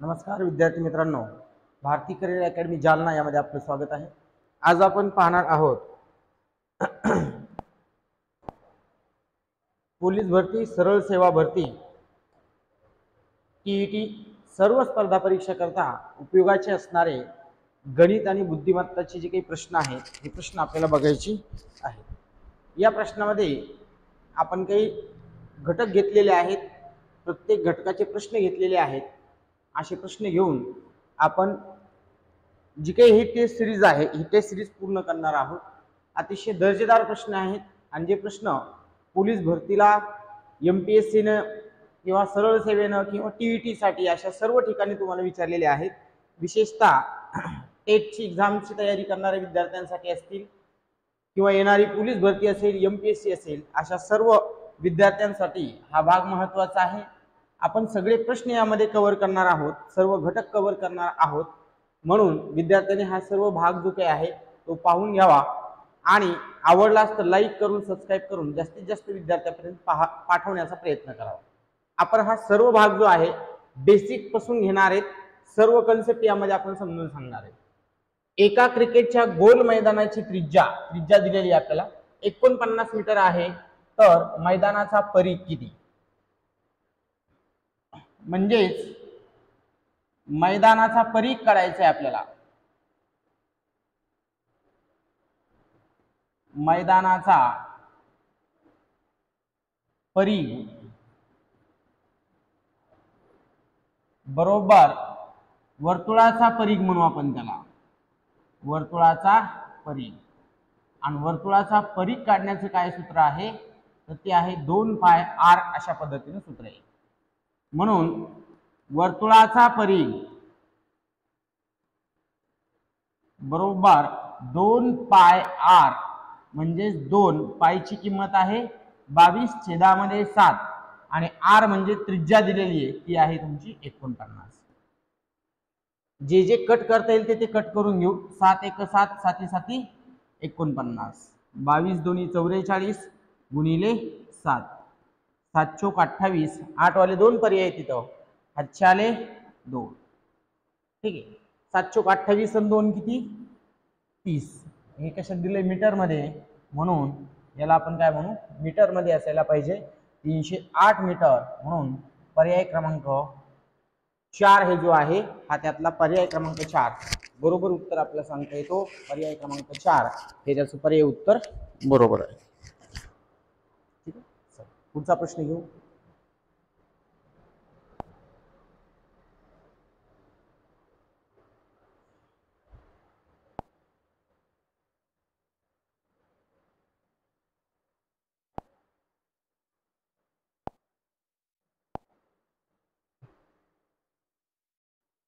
नमस्कार विद्यार्थी मित्रांनो, भारती करिअर अकॅडमी जालना यामध्ये आपलं स्वागत आहे। आज आपण पाहणार आहोत पोलीस भरती, सरळ सेवा भरती, टीईटी सर्व स्पर्धा परीक्षा करता उपयोगाचे असणारे गणित आणि बुद्धिमत्ताचे जे काही प्रश्न आहेत हे प्रश्न आपल्याला बघायचे आहेत। या प्रश्नामध्ये आपण काही घटक घेतलेले आहेत, प्रत्येक घटकाचे प्रश्न घेतलेले आहेत। असे प्रश्न घेऊन आपण जी काही ही टेस्ट सिरीज आहे ही टेस्ट सिरीज पूर्ण करणार आहोत। अतिशय दर्जेदार प्रश्न आहेत आणि जे प्रश्न पोलीस भरतीला, एमपीएससीनं किंवा सरळ सेवेनं किंवा टीईटी साठी अशा सर्व ठिकाणी तुम्हाला विचारलेले आहेत। विशेषतः टेटची एक्झामची तयारी करणाऱ्या विद्यार्थ्यांसाठी असतील किंवा येणारी पोलीस भरती असेल, एमपीएससी असेल, अशा सर्व विद्यार्थ्यांसाठी हा भाग महत्त्वाचा आहे। आपण सगळे प्रश्न यामध्ये कव्हर करणार आहोत, सर्व घटक कव्हर करणार आहोत। म्हणून विद्यार्थ्यांनी हा सर्व भाग जो काही आहे तो पाहून घ्यावा आणि आवडलास तर लाईक करून, सबस्क्राइब करून जास्तीत जास्त विद्यार्थ्यांपर्यंत पाठवण्याचा प्रयत्न करावा। आपण हा सर्व भाग जो आहे बेसिक पासून घेणार आहेत, सर्व कन्सेप्ट यामध्ये आपण समजून सांगणार आहेत। एका क्रिकेटच्या गोल मैदानाची त्रिज्या दिलेली आपल्याला 49 मीटर आहे, तर मैदानाचा परिघ किती? म्हणजेच मैदानाचा परिघ काढायचा आहे आपल्याला। मैदानाचा परिघ बरोबर वर्तुळाचा परिघ म्हणू आपण त्याला, वर्तुळाचा परिघ। आणि वर्तुळाचा परिघ काढण्याचे काय सूत्र आहे तर ते आहे 2πr अशा पद्धतीने सूत्र आहे। म्हणून वर्तुळाचा परिघ बरोबर 2πr म्हणजे 2 पायची किंमत आहे 22/7 आणि r म्हणजे त्रिज्या दिलेली आहे ती आहे तुमची 49। जे जे कट करता येईल ते कट करून घेऊ। 7 × 7 7 7 49, 22 2 44 गुणिले 7, 7 चौक 28, 8 वाले 2 पर्याय तिथं, 8 आले 2, ठीक आहे। 7 चौक 28 आणि 2 किती 30। हे कशात दिले मीटर मध्ये, म्हणून याला आपण काय म्हणू मीटर मध्ये असायला पाहिजे। 308 मीटर, म्हणून पर्याय क्रमांक 4 हे जो आहे हा त्यातला पर्याय क्रमांक 4 बरोबर उत्तर आपल्याला सांगता येतो। पर्याय क्रमांक 4 हे त्याचं पर्याय उत्तर बरोबर आहे, ठीक आहे। पुढचा प्रश्न घेऊ।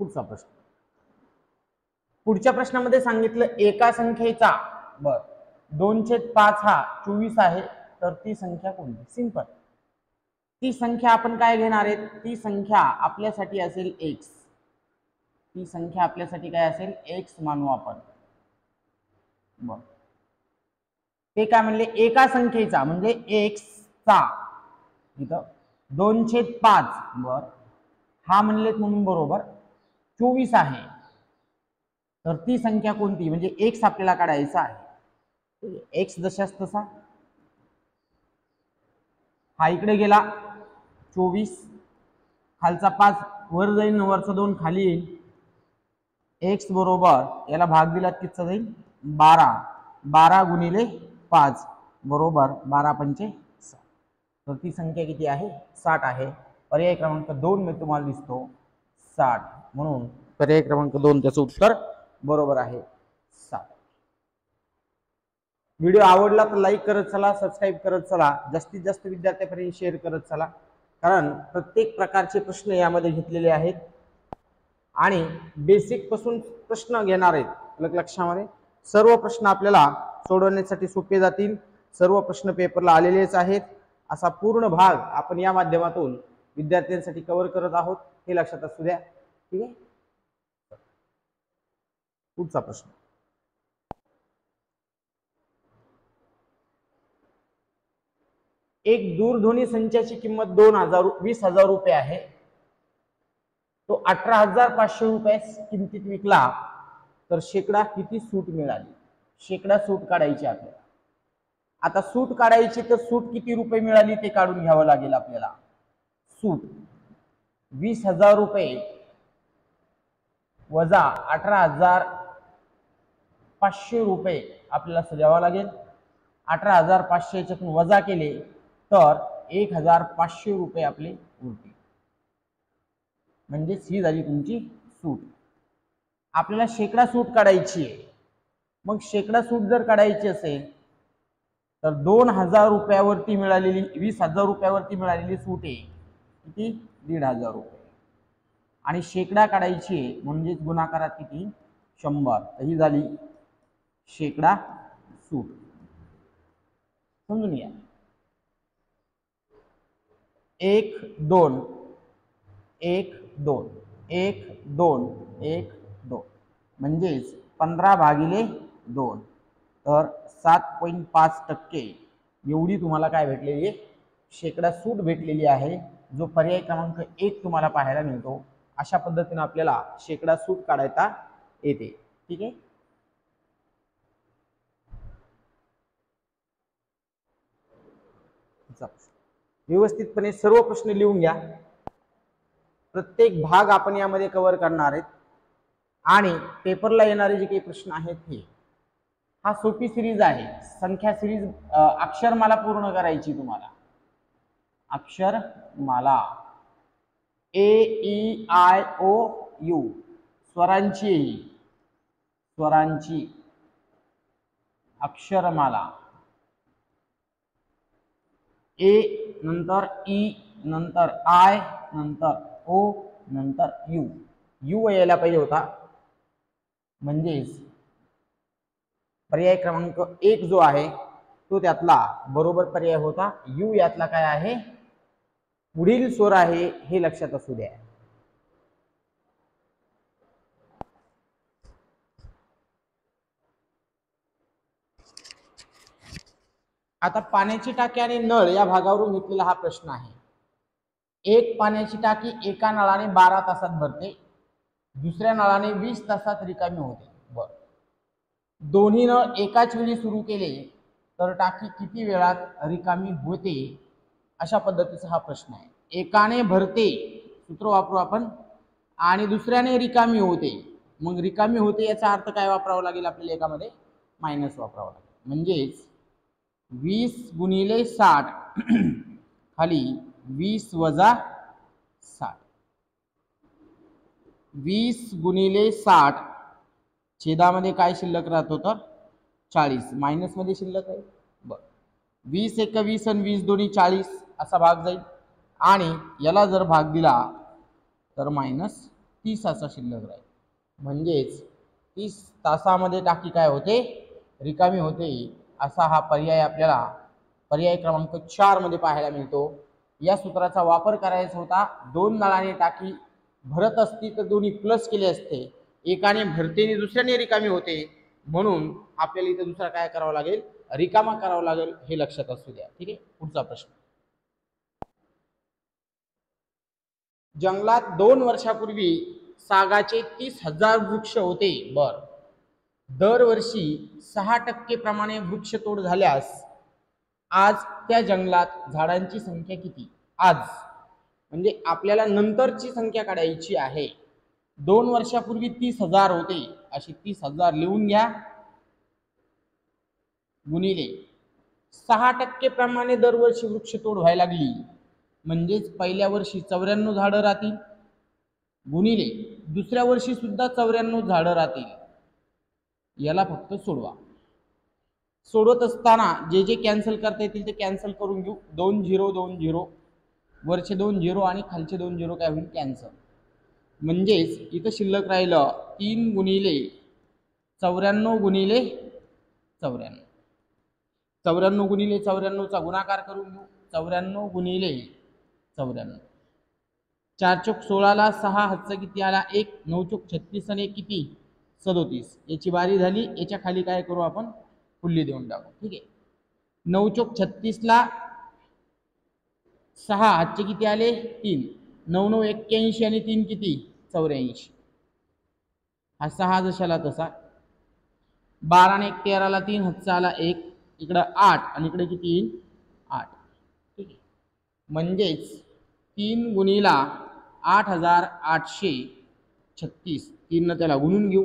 पुढचा प्रश्न, पुढच्या प्रश्नामध्ये सांगितलं एका संख्येचा 2/5 हा 24 आहे, तर ती संख्या कोणती? सिंपल, ती संख्या आपण काय घेणार आहे, ती संख्या आपल्यासाठी असेल x, ती संख्या आपल्यासाठी काय असेल x मानू आपण। बर, ते काय म्हणले एका संख्येचा म्हणजे x चा, इथं 2/5 बर हा म्हणलेत म्हणून बरोबर 24 आहे, तर ती संख्या कोणती म्हणजे x आपल्याला काढायचा आहे। x जशास तसा हा इकडे गेला 24, खालचा 5 वर जाईल, वरचा 2 खाली येईल। x बरोबर याला भाग दिला किती जाईल 12, 12 गुणिले 5 बरोबर 12 पंचे 60, तर ती संख्या किती आहे 60 आहे। पर्याय क्रमांक 2 मध्ये तुम्हाला दिसतो 60, म्हणून पर्याय क्रमांक 2 त्याचं उत्तर बरोबर आहे 60। व्हिडिओ आवडला तर लाईक करत चला, सबस्क्राइब करत चला, जास्तीत जास्त विद्यार्थ्यांपर्यंत शेअर करत चला, कारण प्रत्येक प्रकारचे प्रश्न यामध्ये घेतलेले आहेत आणि बेसिक पासून प्रश्न घेणार आहेत। लक्षामध्ये सर्व प्रश्न आपल्याला सोडवण्यासाठी सोपे जातील, सर्व प्रश्न पेपरला आलेलेच आहेत। असा पूर्ण भाग आपण या माध्यमातून विद्यार्थ्यांसाठी कव्हर करत आहोत, हे लक्षात असू द्या, ठीक आहे। पुढचा प्रश्न, एक दूरध्वनी संचाची किंमत 20,000 रुपये आहे। तो 18,500 रुपये किमतीत विकला तर शेकडा किती सूट मिळाली? शेकडा सूट काढायची आपल्याला. आता सूट काढायची तर सूट किती रुपये मिळाली ते काढून घ्यावं लागेल आपल्याला. सूट 20,000 रुपये वजा 18,500 रुपये आपल्याला द्यावा लागेल. 18,500 याच्यातून वजा केले तर 1,500 रुपये आपले उरतील. म्हणजेच ही झाली तुमची सूट. आपल्याला शेकडा सूट काढायची आहे. मग शेकडा सूट जर काढायची असेल तर 2,000 रुपयावरती मिळालेली 20,000 रुपयावरती मिळालेली सूट आहे किती? 1,500 रुपये. आणि शेकडा काढायची आहे म्हणजेच गुणाकारात किती? 100. तर ही झाली शेकडा सूट. समजून घ्या. 1 2 1 2 1 2 1 2 म्हणजेच 15/2 तर 7.5% एवढी तुम्हाला काय भेटलेली आहे? शेकडा सूट भेटलेली आहे. जो पर्याय क्रमांक 1 तुम्हाला पाहायला मिळतो. अशा पद्धतीने आपल्याला शेकडा सूट काढता येते. ठीक आहे. व्यवस्थितपणे सर्व प्रश्न लिहून घ्या. प्रत्येक भाग आपण यामध्ये कव्हर करणार आहेत आणि पेपरला येणारे जे काही प्रश्न आहेत हे हा सोपी सिरीज आहे. संख्या सिरीज अक्षरमाला पूर्ण करायची तुम्हाला. अक्षरमाला AEIOU स्वरांची अक्षरमाला. A नंतर E नंतर I नंतर O नंतर U. U यायला पाहिजे होता. म्हणजेच पर्याय क्रमांक 1 जो आहे तो त्यातला बरोबर पर्याय होता. U यातला काय आहे? पुढील स्वर आहे हे लक्षात असू द्या. आता पाण्याची टाकी आणि नळ या भागावरून घेतलेला हा प्रश्न आहे. एक पाण्याची टाकी एका नळाने 12 तासात भरते, दुसऱ्या नळाने 20 तासात रिकामी होते. बरं, दोन्ही नळ एकाच वेळी सुरू केले तर टाकी किती वेळात रिकामी होते? अशा पद्धतीचा हा प्रश्न आहे. एकाने भरते सूत्र वापरू आपण आणि दुसऱ्याने रिकामी होते. मग रिकामी होते याचा अर्थ काय वापरावा लागेल आपल्याला? एकामध्ये मायनस वापरावा लागेल. म्हणजेच 20 गुणिले 60 खाली 20 वजा 60. 20 गुणिले 60 छेदामध्ये काय शिल्लक राहतो तर 40. मायनस मध्ये शिल्लक आहे. बरं, 20 × 20 आणि 20 दोन्ही 40 असा भाग जाईल आणि याला जर भाग दिला तर -30 असा शिल्लक राहील. म्हणजेच 30 तासामध्ये टाकी काय होते? रिकामी होते. असा हा पर्याय आपल्याला पर्याय क्रमांक 4 मध्ये पाहायला मिळतो. या सूत्राचा वापर करायचा होता. 2 नळाने टाकी भरत असती तर दोन्ही प्लस केले असते. एकाने भरते आणि दुसऱ्याने रिकामी होते. म्हणून आपल्याला इथे दुसरा काय करावा लागेल? रिकामा करावा लागेल. हे लक्षात असू द्या. ठीक आहे. पुढचा प्रश्न. जंगलात 2 वर्षापूर्वी सागाचे 30,000 वृक्ष होते. बर, दरवर्षी 6% प्रमाणे वृक्षतोड झाल्यास आज त्या जंगलात झाडांची संख्या किती? आज म्हणजे आपल्याला नंतरची संख्या काढायची आहे. 2 वर्षापूर्वी 30,000 होते. अशी 30,000 लिहून घ्या गुणिले 6% प्रमाणे दरवर्षी वृक्षतोड व्हायला लागली. म्हणजेच पहिल्या वर्षी 94 झाडं राहतील गुणिले दुसऱ्या वर्षी सुद्धा 94 झाडं राहतील. याला फक्त सोडवा. सोडवत असताना जे जे कॅन्सल करता येतील ते कॅन्सल करून घेऊ. 2 0 2 0 वरचे 2 0 आणि खालचे 2 0 काय होईल? कॅन्सल. म्हणजेच इथं शिल्लक राहिलं 3 गुणिले 94 गुणिले 94. 94 गुणिले 94 चा गुणाकार करून घेऊ. 94 गुणिले 94. 4 चोक 16 ला 6 हातचा किती आला? 1. 9 चोक 36 आणि 1 किती? 37. याची बारी झाली. याच्या खाली काय करू आपण? फुल्ली देऊन टाकू. ठीक आहे. 9 चोक 36 ला 6 हातचे किती आले? 3. 9 9 81 आणि 3 किती? 84. हा 6 जशाला तसा. 12 ने 1 13ला 3, हातचा आला 1, इकडं 8 आणि इकडे किती येईल 8. ठीक आहे, म्हणजेच 3 गुणीला 8836, 3 न त्याला गुणून घेऊ.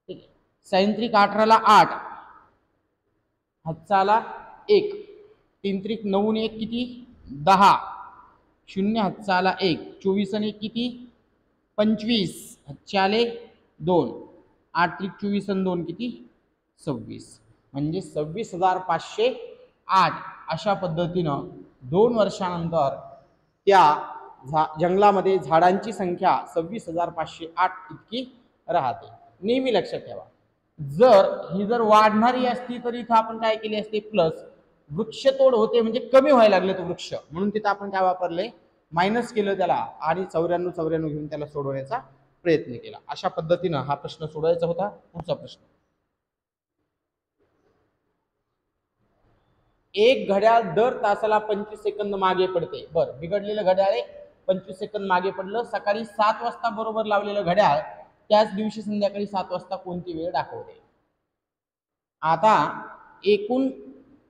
ठीक आहे, 37 18ला 8, हातचा आला 1, 3 त्रिक 9 ने 1 किती 10, 0 हातचा आला 1, 24 आणि 1 किती 25, हातचे आले 2, 8 त्रिक 24 आणि 2 किती 26, म्हणजे 26,508. अशा पद्धतीनं 2 वर्षानंतर त्या जंगलामध्ये झाडांची संख्या 26,508 इतकी राहते. नेहमी लक्षात ठेवा, जर वाढणारी असती तर इथं आपण काय केले असते प्लस, वृक्षतोड होते म्हणजे कमी व्हायला लागले तो वृक्ष, म्हणून तिथं आपण काय वापरले मायनस केलं त्याला आणि 94 घेऊन त्याला सोडवण्याचा प्रयत्न केला. अशा पद्धतीनं हा प्रश्न सोडवायचा होता. पुढचा प्रश्न, एक घड्याळ दर तासाला 25 सेकंद मागे पडते. बरं, बिघडलेलं घड्याळ 25 सेकंद मागे पडलं. सकाळी 7 वाजता बरोबर लावलेलं घड्याळ त्याच दिवशी संध्याकाळी 7 वाजता कोणती वेळ दाखवते? आता एकूण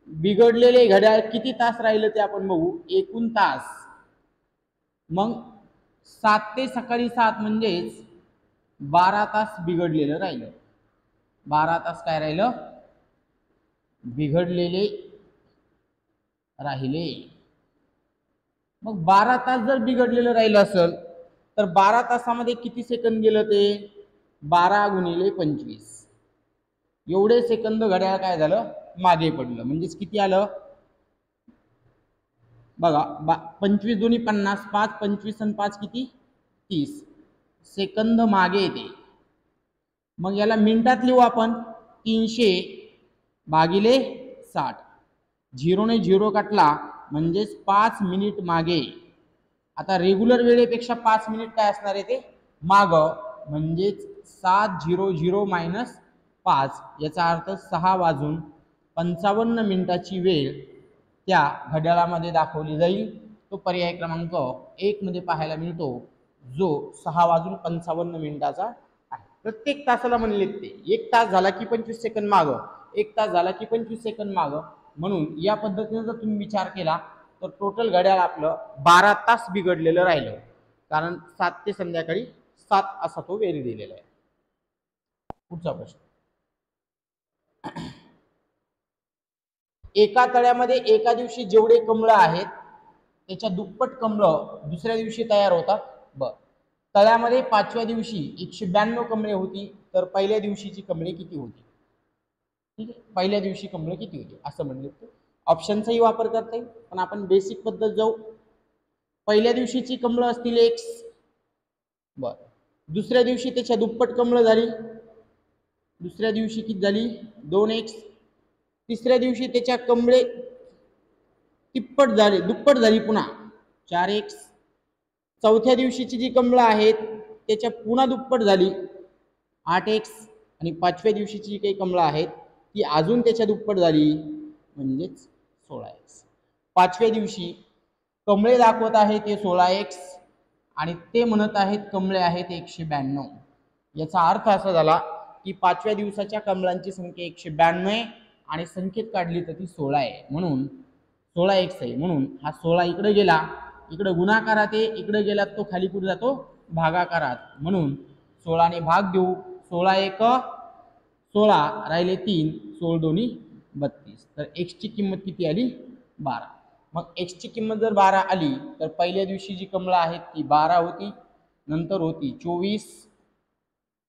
बिघडलेले घड्याळ किती तास राहिलं ते आपण बघू. एकूण तास, मग 7 ते सकाळी 7 म्हणजेच 12 तास बिघडलेलं राहिलं. 12 तास काय राहिलं बिघडलेले राहिले. मग 12 तास जर बिघडलेलं राहिलं असेल तर 12 तासामध्ये किती सेकंद गेलं ते 12 गुणिले 25, एवढे सेकंद घड्याळ काय झालं मागे पडलं. म्हणजेच किती आलं बघा, 25 दोन्ही 50, 5 25 आणि 5 किती 30 सेकंद मागे येते. मग याला मिनिटात लिहू आपण, 300 भागिले 60, 0 ने 0 काटला म्हणजेच 5 मिनिट मागे. आता रेग्युलर वेळेपेक्षा 5 मिनिट काय असणार आहे ते माग, म्हणजेच 700 मायनस 5, याचा अर्थ 6 वाजून 55 मिनिटाची वेळ त्या घड्याळामध्ये दाखवली जाईल. तो पर्याय क्रमांक 1 मध्ये पाहायला मिळतो, जो 6 वाजून 55 मिनिटाचा आहे. प्रत्येक तासाला म्हणले ते 1 तास झाला की 25 सेकंद माग, 1 तास झाला की 25 सेकंद माग. म्हणून या पद्धतीने जर तुम्ही विचार केला तर टोटल घड्याळ आपलं 12 तास बिघडलेलं राहिलं, कारण 7 ते संध्याकाळी 7 असा तो वेळ दिलेला आहे. पुढचा प्रश्न, एका तळ्यामध्ये एका दिवशी जेवढे कमळं आहेत त्याच्या दुप्पट कमळं दुसऱ्या दिवशी तयार होतात. बरं, तळ्यामध्ये 5व्या दिवशी 192 कमळे होती, तर पहिल्या दिवशीची कमळे किती होती? ठीक आहे, पहिल्या दिवशी कमळं किती होती असं म्हणले. ऑप्शनचाही वापर करता येईल, पण आपण बेसिक पद्धत जाऊ. पहिल्या दिवशीची कमळं असतील x, बरं, दुसऱ्या दिवशी त्याच्या दुप्पट कमळं झाली, दुसऱ्या दिवशी किती झाली 2x, तिसऱ्या दिवशी त्याच्या कमळे तिप्पट झाले, दुप्पट झाली पुन्हा 4x, चौथ्या दिवशीची जी कमळं आहेत त्याच्या पुन्हा दुप्पट झाली 8x, आणि 5व्या दिवशीची जी काही कमळं आहेत ती अजून त्याच्या दुप्पट झाली म्हणजेच 16x. 5व्या दिवशी कमळे दाखवत आहे ते 16x आणि ते म्हणत आहेत कमळे आहेत 192. याचा अर्थ असा झाला की 5व्या दिवसाच्या कमळांची संख्या 192 आहे आणि संख्येत काढली तर ती 16 आहे, म्हणून 16x आहे. म्हणून हा 16 इकडे गेला, इकडे गुणाकारात आहे, इकडे गेला तो खाली कुठे जातो भागाकारात, म्हणून 16 ने भाग देऊ. 16 एक 16, राहिले 3, 16 दोन्ही 32, तर x ची किंमत किती आली 12. मग x ची किंमत जर 12 आली तर पहिल्या दिवशी जी कमळं आहेत ती 12 होती, नंतर होती 24,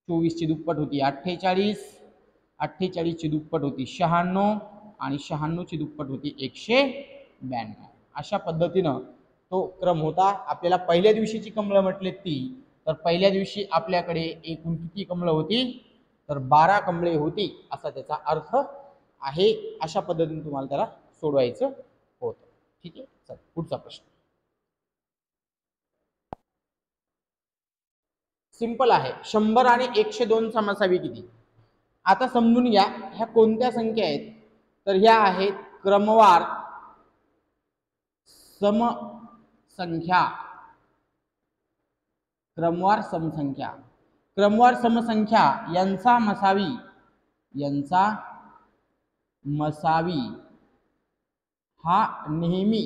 24 ची दुप्पट होती 48, 48 ची दुप्पट होती 96 आणि 96 ची दुप्पट होती 192. अशा पद्धतीनं तो क्रम होता. आपल्याला पहिल्या दिवशीची कमळं म्हटले ती, तर पहिल्या दिवशी आपल्याकडे एकूण किती कमळं होती तर 12 कमळे होती असा त्याचा अर्थ आहे. अशा पद्धतीने तुम्हाला त्याला सोडवायचं होतं. ठीक आहे, चला पुढचा प्रश्न सिंपल आहे. 100 आणि 102 समासावी किती? आता समजून घ्या ह्या कोणत्या संख्या आहेत, तर ह्या आहेत क्रमवार समसंख्या. क्रमवार समसंख्या. क्रमवार समसंख्या यांचा मसावी हा नेहमी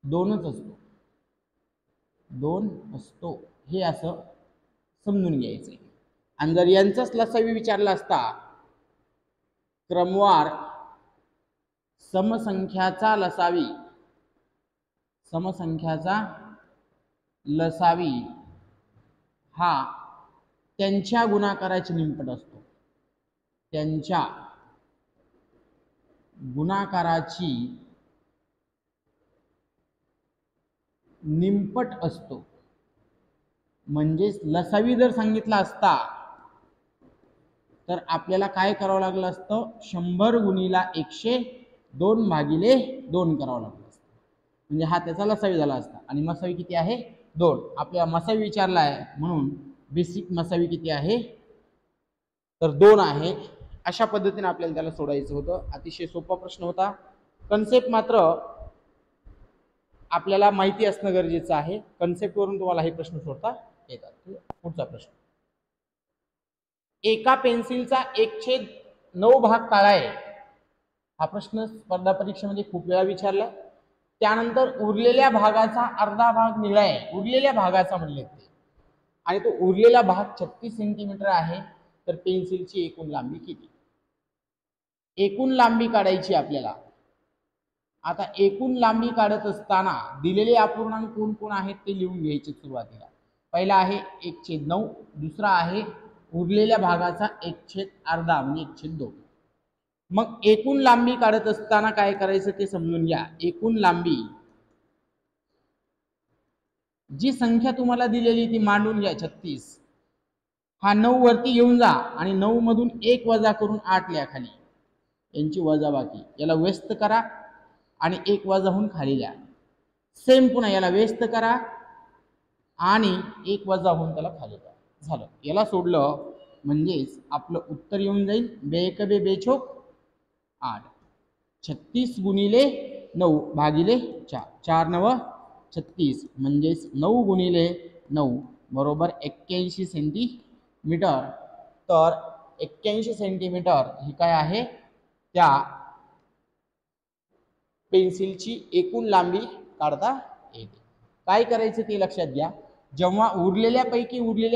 दोन असतो हे असं समजून घ्यायचंय. आणि जर यांचाच लसावी विचारला असता, क्रमवार समसंख्याचा लसावी हा त्यांच्या गुणाकाराची निमपट असतो. त्यांच्या गुणाकाराची निमपट असतो. म्हणजेच लसावी जर सांगितला असता तर आपल्याला काय करावं लागलं असतं, 100 गुणिला 102 भागिले 2 करावं लागलं असतं. म्हणजे हा त्याचा लसावी झाला असता. आणि मसावी किती आहे 2. आपल्याला मसावी विचारला आहे म्हणून बेसिक मसावी किती आहे तर 2 आहे. अशा पद्धतीने आपल्याला त्याला सोडायचं होतं. अतिशय सोपा प्रश्न होता. कन्सेप्ट मात्र आपल्याला माहिती असणं गरजेचं आहे. कन्सेप्ट वरून तुम्हाला हे प्रश्न सोडता येतात. पुढचा प्रश्न, एका पेन्सिलचा 1/9 भाग काळा आहे. हा प्रश्न स्पर्धा परीक्षेमध्ये खूप वेळा विचारला. त्यानंतर उरलेल्या भागाचा अर्धा भाग निळा आहे. उरलेल्या भागाचा म्हणले ते, आणि तो उरलेला भाग 36 सेंटीमीटर आहे. तर पेन्सिलची एकूण लांबी किती? एकूण लांबी काढायची आपल्याला. आता एकूण लांबी काढत असताना दिलेले अपूर्णांक कोण कोण आहेत ते लिहून घ्यायचे सुरुवातीला. पहिला आहे 1/9, दुसरा आहे उरलेल्या भागाचा 1/अर्धा म्हणजे 1/2. मग एकूण लांबी काढत असताना काय करायचं ते समजून घ्या. एकूण लांबी जी संख्या तुम्हाला दिलेली ती मांडून घ्या. 36 हा 9 वरती घेऊन जा आणि 9 मधून 1 वजा करून 8 लिहा खाली. यांची वजाबाकी, याला व्यस्त करा आणि 1 वजा होऊन खाली लिहा. सेम पुन्हा याला व्यस्त करा आणि 1 वजा होऊन त्याला खाली लिहा. झालं. याला सोडलं म्हणजेच आपलं उत्तर येऊन जाईल 2 बेचोक 8. 36 गुणिले 9 भागिले 4. 4 9 36 म्हणजेच 9 गुणिले 9 बरोबर 81 सेंटीमीटर. तर 81 सेंटीमीटर ही काय आहे त्या पेन्सिलची एकूण लांबी काढता येते. काय करायचं ते लक्षात घ्या. जेव्हा उरलेल्या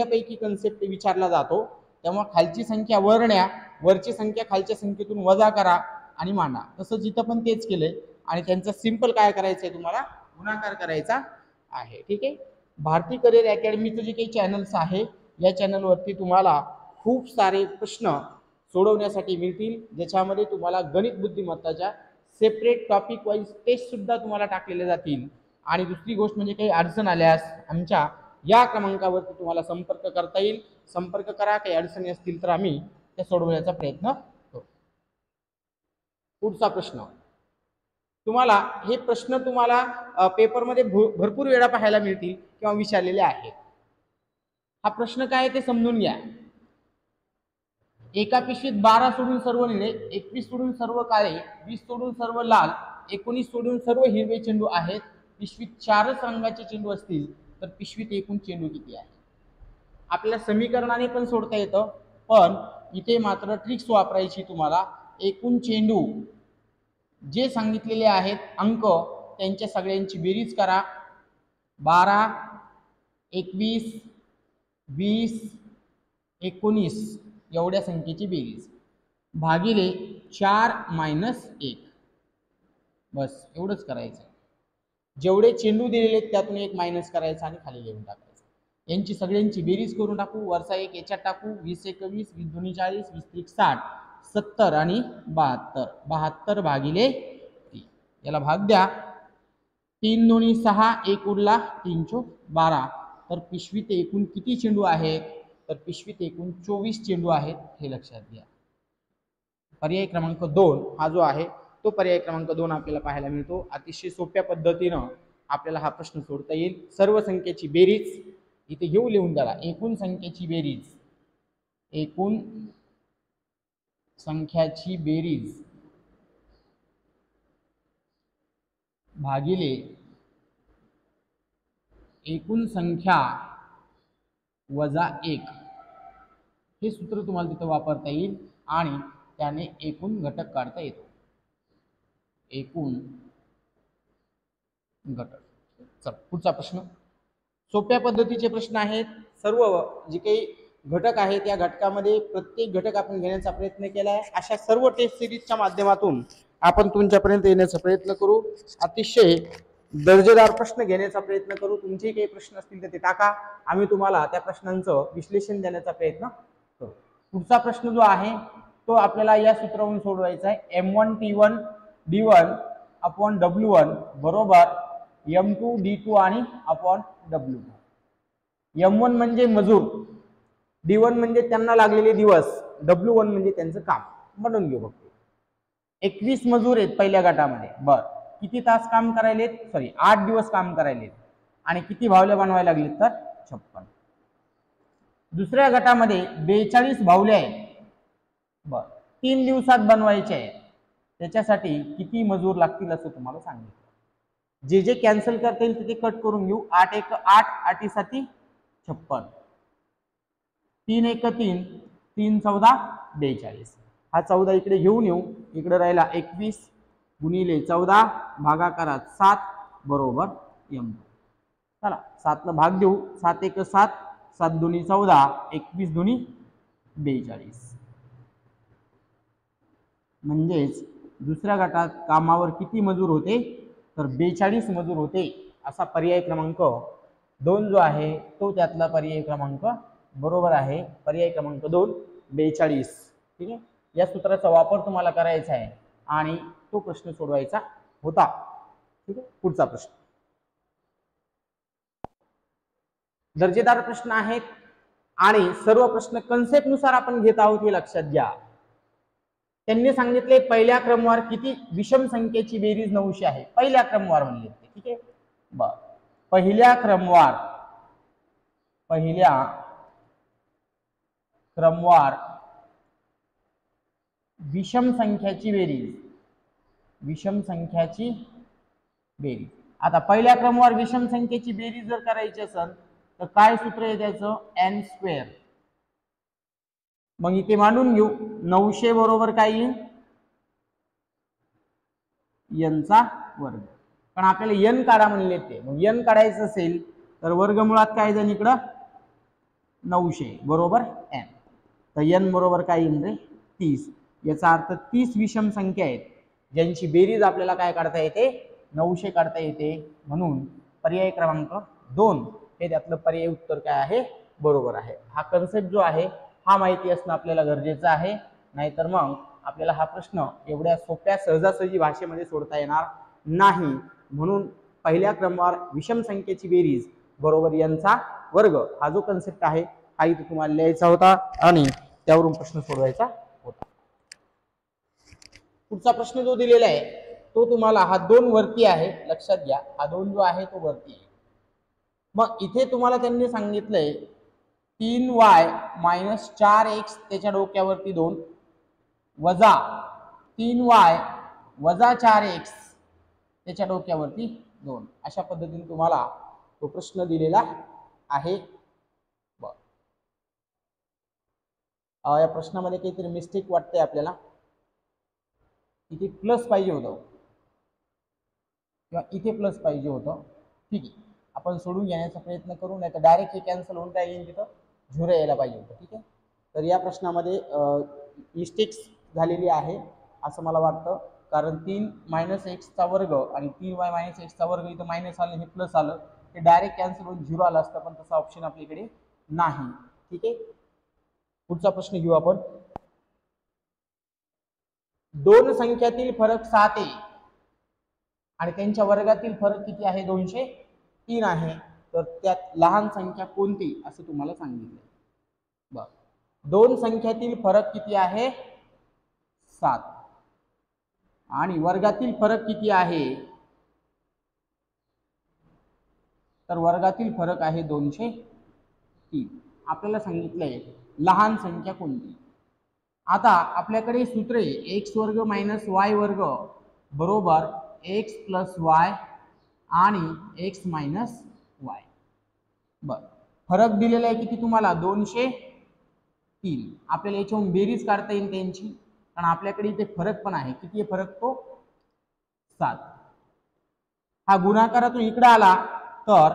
पैकी कन्सेप्ट विचारला जातो तेव्हा खालची संख्या वर न्या, वरची संख्या खालच्या संख्येतून वजा करा आणि मांडा. तसंच इथं पण तेच केलंय. आणि त्यांचा सिंपल काय करायचंय तुम्हाला गुणाकार करायचा आहे. ठीक आहे. भारती करिअर अकॅडमीचं जे काही चॅनल्स आहे या चॅनलवरती तुम्हाला खूप सारे प्रश्न सोडवण्यासाठी मिळतील, ज्याच्यामध्ये तुम्हाला गणित बुद्धिमत्ताच्या सेपरेट टॉपिक वाईज टेस्ट सुद्धा तुम्हाला टाकलेले जातील. आणि दुसरी गोष्ट म्हणजे काही अडचण आल्यास आमच्या या क्रमांकावरती तुम्हाला संपर्क करता येईल. संपर्क करा. काही अडचणी असतील तर आम्ही त्या सोडवण्याचा प्रयत्न करू. पुढचा प्रश्न, तुम्हाला हे प्रश्न तुम्हाला पेपरमध्ये भरपूर वेळा पाहायला मिळतील किंवा विचारलेले आहेत. हा प्रश्न काय ते समजून घ्या. एका पिशवीत 12 सोडून सर्व निळे, 21 सोडून सर्व काळे, 20 सोडून सर्व लाल, 19 सोडून सर्व हिरवे चेंडू आहेत. पिशवीत 4च रंगाचे चेंडू असतील तर पिशवीत एकूण चेंडू किती आहे? आपल्याला समीकरणाने पण सोडता येतं, पण इथे मात्र ट्रिक्स वापरायची तुम्हाला. एकूण चेंडू जे सांगितलेले आहेत अंक त्यांच्या सगळ्यांची बेरीज करा. 12, 21, 20, 19 एवढ्या संख्येची बेरीज भागिले 4 - 1. बस एवढंच करायचं. जेवढे चेंडू दिलेले त्यातून 1 मायनस करायचं आणि खाली लिहून टाकायचं. यांची सगळ्यांची बेरीज करून टाकू. वरचा 1 याच्यात टाकू. 20 × 21, 20 × 2 40, 20 × 3 60, 70 आणि 72. 72 भागिले 3. याला भाग द्या. 3 2 6, 1 उरला, 3 चोक 12. तर पिशवीत एकूण किती चेंडू आहेत? तर पिशवीत एकूण 24 चेंडू आहेत. हे लक्षात घ्या. पर्याय क्रमांक 2 हा जो आहे तो पर्याय क्रमांक 2 आपल्याला पाहायला मिळतो. अतिशय सोप्या पद्धतीनं आपल्याला हा प्रश्न सोडता येईल. सर्व संख्येची बेरीज इथे घेऊ लिहून द्या. एकूण संख्येची बेरीज, एकूण संख्याची बेरीज भागिले एकूण संख्या वजा 1 हे सूत्र तुम्हाला तिथं वापरता येईल आणि त्याने एकूण घटक काढता येतो. एकूण घटक. चला पुढचा प्रश्न. सोप्या पद्धतीचे प्रश्न आहेत. सर्व जे काही घटक आहेत या घटकामध्ये प्रत्येक घटक आपण घेण्याचा प्रयत्न केला आहे. अशा सर्व टेस्ट सिरीजच्या माध्यमातून आपण तुमच्यापर्यंत येण्याचा प्रयत्न करू. अतिशय दर्जेदार प्रश्न घेण्याचा प्रयत्न करू. तुमचे काही प्रश्न असतील तर ते टाका, आम्ही तुम्हाला त्या प्रश्नांचं विश्लेषण देण्याचा प्रयत्न करू. पुढचा प्रश्न जो आहे तो आपल्याला या सूत्रावरून सोडवायचा आहे. M1 T1 D1 upon W1 बरोबर M2 D2 आणि अपॉन W2. M1 म्हणजे मजूर, D1 म्हणजे त्यांना लागलेले दिवस, W1 म्हणजे त्यांचं काम. म्हणून घेऊ फक्त 21 मजूर आहेत पहिल्या गटामध्ये. बर किती तास काम करायलेत? सॉरी 8 दिवस काम करायलेत आणि किती भावले बनवायला लागलेत? तर 56. दुसऱ्या गटामध्ये 42 भावले आहेत. बर 3 दिवसात बनवायचे आहेत. त्याच्यासाठी किती मजूर लागतील असं तुम्हाला सांगितलं. जे जे कॅन्सल करता येईल ते कट करून घेऊ. 8 1 8, 8 7 56, 3 1 3, 3 14 42. हा 14 इकडे घेऊन येऊ. इकडे राहिला 21 गुणिले 14 भागाकारात 7 बरोबर M2. चला 7 ला भाग देऊ. 7 1 7, 7 2 14, 21 2 42. म्हणजेच दुसऱ्या गटात कामावर किती मजूर होते? तर 42 मजूर होते. असा पर्याय क्रमांक 2 जो आहे तो त्यातला पर्याय क्रमांक बरोबर आहे. पर्याय क्रमांक 2 42. ठीक आहे. या सूत्राचा वापर तुम्हाला करायचा आहे आणि तो प्रश्न सोडवायचा होता. ठीक आहे. पुढचा प्रश्न दर्जेदार प्रश्न आहेत आणि सर्व प्रश्न कन्सेप्ट नुसार आपण घेत आहोत हे लक्षात घ्या. त्यांनी सांगितले पहिल्या क्रमवार किती विषम संख्येची बेरीज 900 आहे. पहिल्या क्रमवार म्हणले ते. ठीक आहे. बर पहिल्या क्रमवार विषम संख्याची बेरीज. आता पहिल्या क्रमवार विषम संख्येची बेरीज जर करायची असेल तर काय सूत्र आहे त्याचं? n². मग इथे मांडून घेऊ. 900 बरोबर काय येईल? n चा वर्ग. पण आपल्याला n काढा म्हणले ते. मग n काढायचं असेल तर वर्गमुळात काय जाईल इकडं? 900 बरोबर n. तर n बरोबर काय येईल रे? 30. याचा अर्थ 30 विषम संख्या आहेत ज्यांची बेरीज आपल्याला काय काढता येते? 900 काढता येते. म्हणून पर्याय क्रमांक 2 हे त्यातलं पर्याय उत्तर काय आहे? बरोबर आहे. हा कन्सेप्ट जो आहे हा माहिती असणं आपल्याला गरजेचं आहे. नाहीतर मग आपल्याला हा प्रश्न एवढ्या सोप्या सहजासहजी भाषेमध्ये सोडता येणार नाही. म्हणून पहिल्या क्रमवार विषम संख्येची बेरीज बरोबर n चा वर्ग हा जो कन्सेप्ट आहे हा इथे तुम्हाला लिहायचा होता आणि त्यावरून प्रश्न सोडवायचा होता. पुढचा प्रश्न जो दिलेला आहे तो तुम्हाला हा 2 वरती आहे. लक्षात घ्या हा 2 जो आहे तो वरती आहे. मग इथे तुम्हाला त्यांनी सांगितलंय 3y - 4x त्याच्या डोक्यावरती 2 वजा 3y - 4x त्याच्या डोक्यावरती 2 अशा पद्धतीने तुम्हाला तो प्रश्न दिलेला आहे. या प्रश्नामध्ये काहीतरी मिस्टेक वाटते आपल्याला. इथे प्लस पाहिजे होतं किंवा इथे प्लस पाहिजे होतं. ठीक आहे आपण सोडून घेण्याचा प्रयत्न करू. नाही तर डायरेक्ट हे कॅन्सल होऊन काय येईल तिथं 0 यायला पाहिजे होतं. ठीक आहे. तर या प्रश्नामध्ये मिस्टेक्स झालेली आहे असं मला वाटतं. कारण 3 - x चा वर्ग आणि 3y - x चा वर्ग इथं मायनस आलं हे प्लस आलं. हे डायरेक्ट कॅन्सल होऊन 0 आलं असतं पण तसा ऑप्शन आपल्याकडे नाही. ठीक आहे. पुढचा प्रश्न घेऊ आपण. 2 संख्यातील फरक 7 आहे आणि त्यांच्या वर्गातील फरक किती आहे? 203 आहे. तर त्यात लहान संख्या कोणती असं तुम्हाला सांगितलं. बर 2 संख्यातील फरक किती आहे? 7 आणि वर्गातील फरक किती आहे? तर वर्गातील फरक आहे 203. आपल्याला सांगितलंय लहान संख्या कोणती. आता आपल्याकडे सूत्र आहे x वर्ग - y वर्ग बरोबर x + y आणि x - y. बर फरक दिलेला आहे किती तुम्हाला 203. आपल्याला याच्याहून बेरीज काढता येईल त्यांची, कारण आपल्याकडे इथे फरक पण आहे. किती आहे फरक तो 7. हा गुणाकारातून इकडे आला तर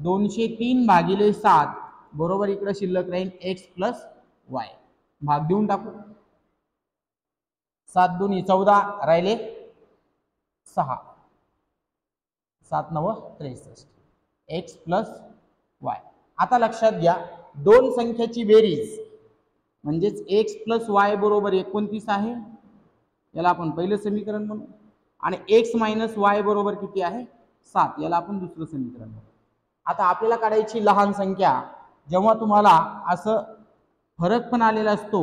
203 भागिले 7 बरोबर इकडे शिल्लक राहील x प्लस वाय. भाग देऊन टाकू. 7 दूनी 14 राहिले 6. 7 9 63 x प्लस वाय. आता लक्षात घ्या दोन संख्याची बेरीज म्हणजेच x प्लस वाय बरोबर 29 आहे, याला आपण पहिलं समीकरण म्हणू. आणि x मायनस वाय बरोबर किती आहे 7, याला आपण दुसरं समीकरण म्हणू. आता आपल्याला काढायची लहान संख्या. जेव्हा तुम्हाला असं फरक पण आलेला असतो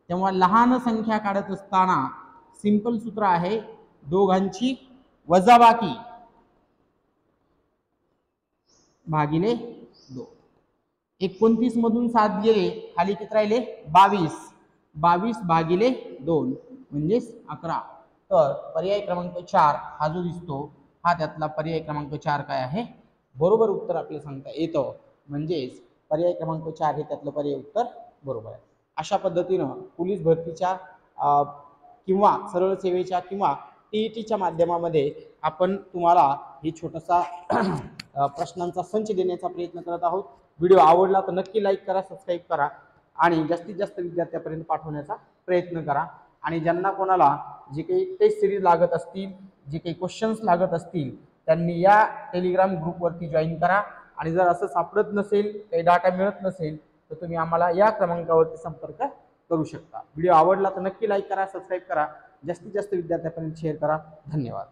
तेव्हा लहान संख्या काढत असताना सिंपल सूत्र आहे दोघांची वजाबाकी भागिले 2. 29 मधून 7 गेले, खाली किती राहिले 22. 22 भागिले 2 म्हणजेच 11. तर पर्याय क्रमांक 4 हा जो दिसतो हा त्यातला पर्याय क्रमांक 4 काय आहे, बरोबर उत्तर आपल्याला सांगता येतं. म्हणजेच पर्याय क्रमांक 4 हे त्यातलं पर्याय उत्तर बरोबर आहे. अशा पद्धतीनं पोलीस भरतीच्या किंवा सरळ सेवेच्या किंवा टीईटीच्या माध्यमामध्ये आपण तुम्हाला ही छोटासा प्रश्नांचा संच देण्याचा प्रयत्न करत आहोत. व्हिडिओ आवडला तर नक्की लाईक करा, सबस्क्राईब करा आणि जास्तीत जास्त विद्यार्थ्यांपर्यंत पाठवण्याचा प्रयत्न करा. आणि ज्यांना कोणाला जे काही टेस्ट सिरीज लागत असतील, जे काही क्वेश्चन्स लागत असतील, त्यांनी या टेलिग्राम ग्रुपवरती जॉईन करा. आणि जर असं सापडत नसेल, काही डाटा मिळत नसेल तर तुम्ही आम्हाला या क्रमांकावरती संपर्क करू शकता. व्हिडिओ आवडला तर नक्की लाईक करा, सबस्क्राईब करा, जास्तीत जास्त विद्यार्थ्यांपर्यंत शेअर करा. धन्यवाद.